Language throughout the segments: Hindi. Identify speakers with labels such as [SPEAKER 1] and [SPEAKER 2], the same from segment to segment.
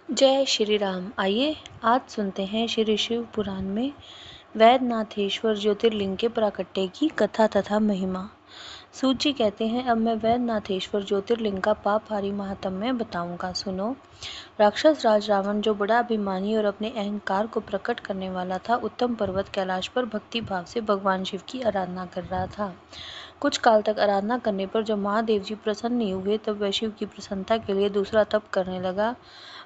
[SPEAKER 1] जय श्री राम। आइए आज सुनते हैं श्री शिव पुराण में वैद्यनाथेश्वर ज्योतिर्लिंग के प्राकट्य की कथा तथा महिमा। सूत जी कहते हैं, अब मैं वैद्यनाथेश्वर ज्योतिर्लिंग का पापहारी महात्म्य बताऊंगा, सुनो। राक्षस राज रावण, जो बड़ा अभिमानी और अपने अहंकार को प्रकट करने वाला था, उत्तम पर्वत कैलाश पर भक्ति भाव से भगवान शिव की आराधना कर रहा था। कुछ काल तक आराधना करने पर जब महादेव जी प्रसन्न नहीं हुए, तब वह शिव की प्रसन्नता के लिए दूसरा तप करने लगा।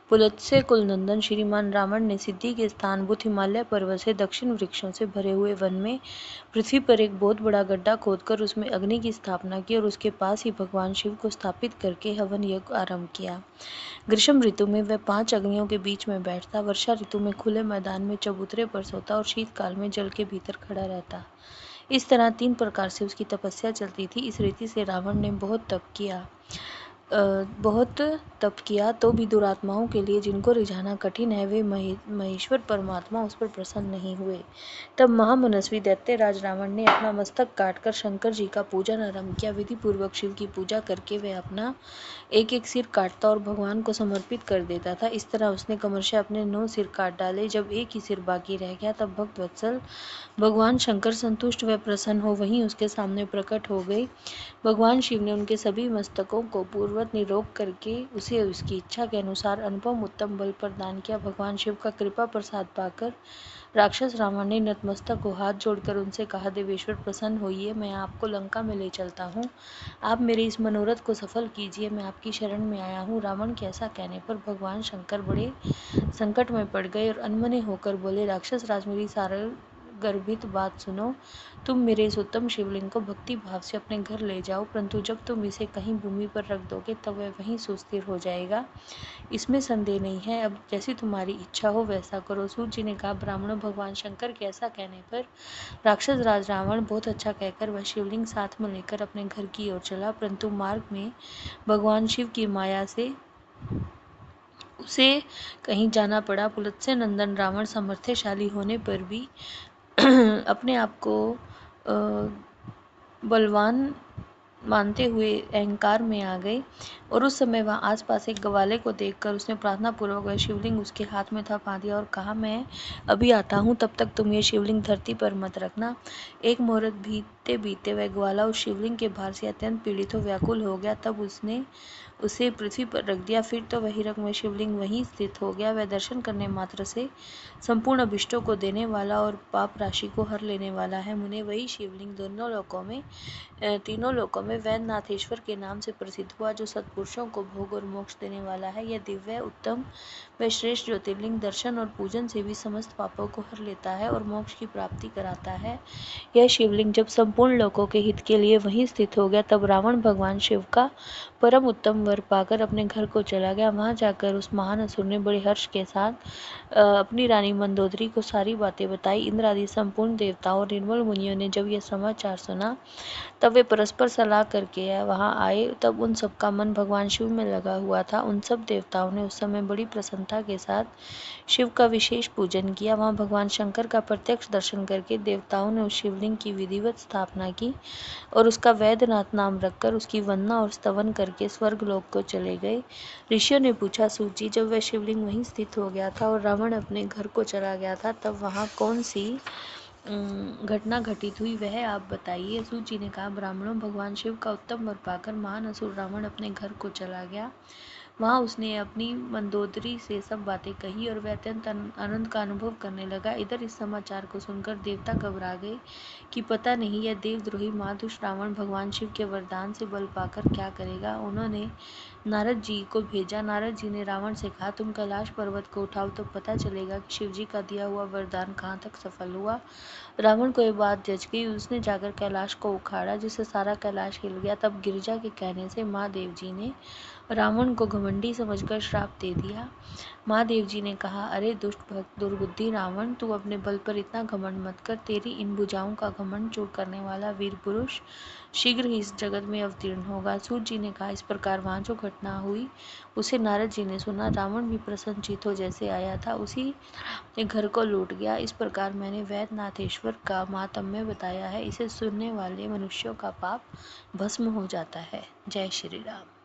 [SPEAKER 1] पुलत्स्य कुलनंदन श्रीमान रावण ने सिद्धि के स्थान बुध हिमालय पर्वत से दक्षिण वृक्षों से भरे हुए वन में पृथ्वी पर एक बहुत बड़ा गड्ढा खोदकर उसमें अग्नि की स्थापना की और उसके पास ही भगवान शिव को स्थापित करके हवन यज्ञ आरंभ किया। ग्रीष्म ऋतु में वह 5 अग्नियों के बीच में बैठता, वर्षा ऋतु में खुले मैदान में चबूतरे पर सोता और शीतकाल में जल के भीतर खड़ा रहता। इस तरह 3 प्रकार से उसकी तपस्या चलती थी। इस रीति से रावण ने बहुत तप किया तो भी दुरात्माओं के लिए, जिनको रिझाना कठिन है, वे महेश्वर परमात्मा उस पर प्रसन्न नहीं हुए। तब महामनस्वी दैत्य राज रावण ने अपना मस्तक काटकर शंकर जी का पूजन आरंभ किया। विधि पूर्वक शिव की पूजा करके वह अपना एक एक सिर काटता और भगवान को समर्पित कर देता था। इस तरह उसने क्रमशः अपने 9 सिर काट डाले। जब एक ही सिर बाकी रह गया, तब भक्त वत्सल भगवान शंकर संतुष्ट व प्रसन्न हो वहीं उसके सामने प्रकट हो गए। भगवान शिव ने उनके सभी मस्तकों को पूर्ववत निरोग करके उसे उसकी इच्छा के अनुसार अनुपम उत्तम बल प्रदान किया। भगवान शिव का कृपा प्रसाद पाकर राक्षस रावण ने नतमस्तक को हाथ जोड़कर उनसे कहा, देवेश्वर प्रसन्न होइए, मैं आपको लंका में ले चलता हूँ। आप मेरे इस मनोरथ को सफल कीजिए, मैं आपकी शरण में आया हूँ। रावण के ऐसा कहने पर भगवान शंकर बड़े संकट में पड़ गए और अनमने होकर बोले, राक्षस राज, मेरी सारे गर्भित बात सुनो। तुम मेरे इस उत्तम शिवलिंग को भक्ति भाव से अपने घर ले जाओ, परंतु जब तुम इसे कहीं भूमि पर रख दोगे तब वह वहीं सुस्थिर हो जाएगा, इसमें संदेह नहीं है। अब जैसी तुम्हारी इच्छा हो वैसा करो। सूत जी ने कहा, ब्राह्मणों, भगवान शंकर के ऐसा कहने पर राक्षस राज रावण बहुत अच्छा कहकर वह शिवलिंग साथ में लेकर अपने घर की ओर चला, परंतु मार्ग में भगवान शिव की माया से उसे कहीं जाना पड़ा। पुलत्स्य नंदन रावण सामर्थ्यशाली होने पर भी अपने आप को बलवान मानते हुए अहंकार में आ गए और उस समय वहाँ आसपास एक ग्वाले को देखकर उसने प्रार्थना पूर्वक वह शिवलिंग उसके हाथ में थपा दिया और कहा, मैं अभी आता हूँ, तब तक तुम ये शिवलिंग धरती पर मत रखना। एक मुहूर्त बीतते बीतते वह ग्वाला उस शिवलिंग के भार से अत्यंत पीड़ित हो व्याकुल हो गया। तब उसने उसे पृथ्वी पर रख दिया। फिर तो वही रंग में शिवलिंग वहीं स्थित हो गया। वह दर्शन करने मात्र से संपूर्ण अभिष्टों को देने वाला और पाप राशि को हर लेने वाला है। मुने, वही शिवलिंग तीनों लोकों में वैद्यनाथेश्वर के नाम से प्रसिद्ध हुआ, जो सत्पुरुषों को भोग और मोक्ष देने वाला है। यह दिव्य, उत्तम व श्रेष्ठ ज्योतिर्लिंग दर्शन और पूजन से भी समस्त पापों को हर लेता है और मोक्ष की प्राप्ति कराता है। यह शिवलिंग जब संपूर्ण लोकों के हित के लिए वहीं स्थित हो गया, तब रावण भगवान शिव का परम उत्तम वर पाकर अपने घर को चला गया। वहां जाकर उस महान असुर ने बड़े हर्ष के साथ अपनी रानी मंदोदरी को सारी बातें बताई। इंद्र आदि संपूर्ण देवताओं और निर्मल मुनियों ने जब यह समाचार सुना, तब वे परस्पर सलाह करके वहां आए। तब उन सब का मन भगवान शिव में लगा हुआ था। उन सब देवताओं ने उस समय बड़ी प्रसन्नता के साथ शिव का विशेष पूजन किया। वहां भगवान शंकर का प्रत्यक्ष दर्शन करके देवताओं ने उस शिवलिंग की विधिवत स्थापना की और उसका वैद्यनाथ नाम रखकर उसकी वंदना और स्तवन करके स्वर्ग लोक को चले गए। ऋषियों ने पूछा, सूत जी, जब वह शिवलिंग वहीं स्थित हो गया था और रावण अपने घर को चला गया था, तब वहां कौन सी घटना घटित हुई, वह आप बताइए। सूत जी ने कहा, ब्राह्मणों, भगवान शिव का उत्तम वर पाकर महान असुर रावण अपने घर को चला गया। वहां उसने अपनी मंदोदरी से सब बातें कही और वह अत्यंत आनंद का अनुभव करने लगा। इधर इस समाचार को सुनकर देवता घबरा गए कि पता नहीं यह देवद्रोही माधुष रावण भगवान शिव के वरदान से बल पाकर क्या करेगा। उन्होंने नारद जी को भेजा। नारद जी ने रावण से कहा, तुम कैलाश पर्वत को उठाओ तो पता चलेगा कि शिव जी का दिया हुआ वरदान कहाँ तक सफल हुआ। रावण को यह बात जच गई। उसने जाकर कैलाश को उखाड़ा, जिससे सारा कैलाश हिल गया। तब गिरिजा के कहने से महादेव जी ने रावण को घमंडी समझकर श्राप दे दिया। महादेव जी ने कहा, अरे दुष्ट भक्त, दुर्बुद्धि रावण, तू अपने बल पर इतना घमंड मत कर। तेरी इन भुजाओं का घमंड चूर करने वाला वीर पुरुष शीघ्र ही इस जगत में अवतीर्ण होगा। सूत जी ने कहा, इस प्रकार वहां जो घटना हुई उसे नारद जी ने सुना। रावण भी प्रसन्नचित्त हो जैसे आया था उसी अपने घर को लौट गया। इस प्रकार मैंने वैद्यनाथेश्वर का महात्म्य बताया है। इसे सुनने वाले मनुष्यों का पाप भस्म हो जाता है। जय श्री राम।